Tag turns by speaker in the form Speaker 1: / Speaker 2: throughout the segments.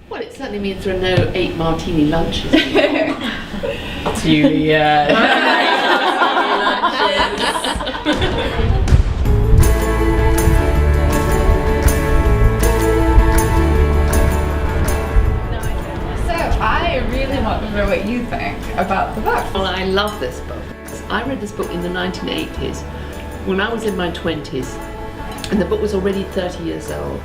Speaker 1: Well, it certainly means there are no 8 martini lunches.
Speaker 2: Julia.
Speaker 3: I really want to know what you think about the book.
Speaker 1: Well, I love this book. I read this book in the 1980s when I was in my 20s, and the book was already 30 years old,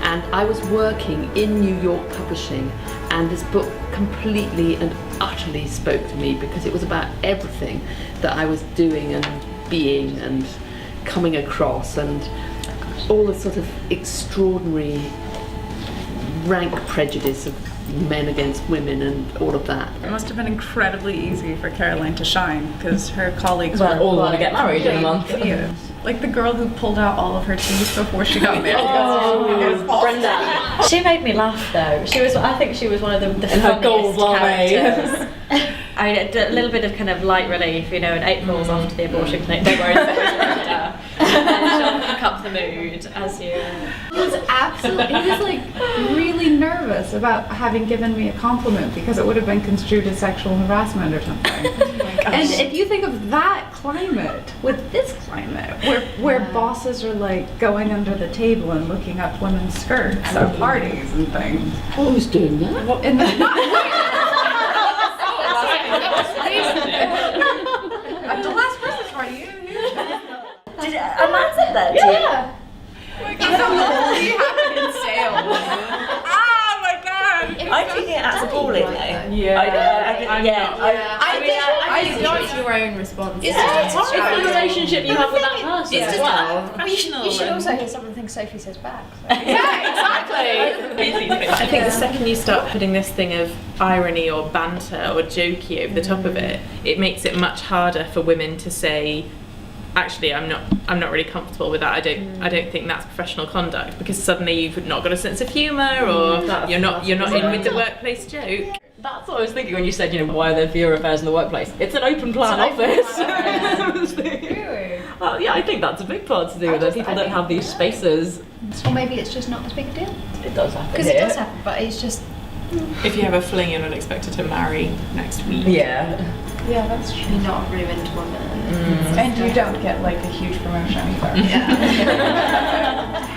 Speaker 1: and I was working in New York publishing, and this book completely and utterly spoke to me because it was about everything that I was doing and being and coming across, and all the sort of extraordinary rank prejudice of men against women and all of that.
Speaker 3: It must have been incredibly easy for Caroline to shine because her colleagues were
Speaker 2: all want to get married in a month.
Speaker 3: idiots. Like the girl who pulled out all of her teeth before she got married.
Speaker 2: Brenda.
Speaker 4: She made me laugh though. I think she was one of the
Speaker 2: In her gold
Speaker 4: funniest
Speaker 2: characters.
Speaker 4: characters. I mean, a little bit of kind of light relief, and 8 falls off to the abortion clinic. Don't worry, and she'll pick up the mood as you.
Speaker 3: He was like really nervous about having given me a compliment because it would have been construed as sexual harassment or something. And if you think of that climate with this climate, where bosses are like going under the table and looking up women's skirts at parties and things.
Speaker 1: Who's doing that?
Speaker 3: Well, and the last Christmas party, you.
Speaker 4: Did a man say that?
Speaker 3: Yeah. It's totally happened in sales. Oh my god!
Speaker 4: I think that's appalling though.
Speaker 2: Yeah.
Speaker 5: I like your own response.
Speaker 2: It's just the relationship you have with that person as well.
Speaker 5: You should also hear some of the things Sophie says back.
Speaker 1: Yeah, exactly.
Speaker 5: I think the second you start putting this thing of irony or banter or jokey over the top of it, it makes it much harder for women to say, actually, I'm not really comfortable with that. I don't think that's professional conduct, because suddenly you've not got a sense of humour, or you're not in with the workplace joke.
Speaker 2: That's what I was thinking when you said, why are there fewer affairs in the workplace? It's an open plan office.
Speaker 3: Really?
Speaker 2: Well, yeah, I think that's a big part to do with it. People don't have these spaces.
Speaker 6: Or maybe it's just not as big a deal.
Speaker 2: It does happen.
Speaker 6: Because it does happen, but it's just.
Speaker 5: If you have a fling, you're not expected to marry next week.
Speaker 2: Yeah.
Speaker 3: Yeah, that's true.
Speaker 6: You're not ruined one minute.
Speaker 3: And you don't get like a huge promotion either.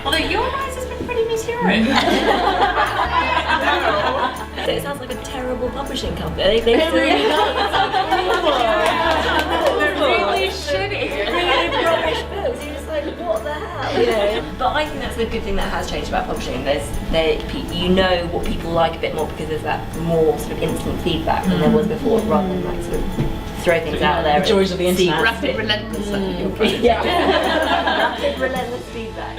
Speaker 5: Although your rise has been pretty meteoric.
Speaker 4: So it sounds like a terrible publishing company. They really
Speaker 3: They're really shitty.
Speaker 4: rubbish books. You're just like, what the hell? But I think that's the good thing that has changed about publishing. You know what people like a bit more because there's that more sort of instant feedback than there was before, rather than like sort of throw things out there.
Speaker 2: The joys of the internet.
Speaker 1: Rapid, relentless.
Speaker 4: Yeah. Rapid, relentless feedback.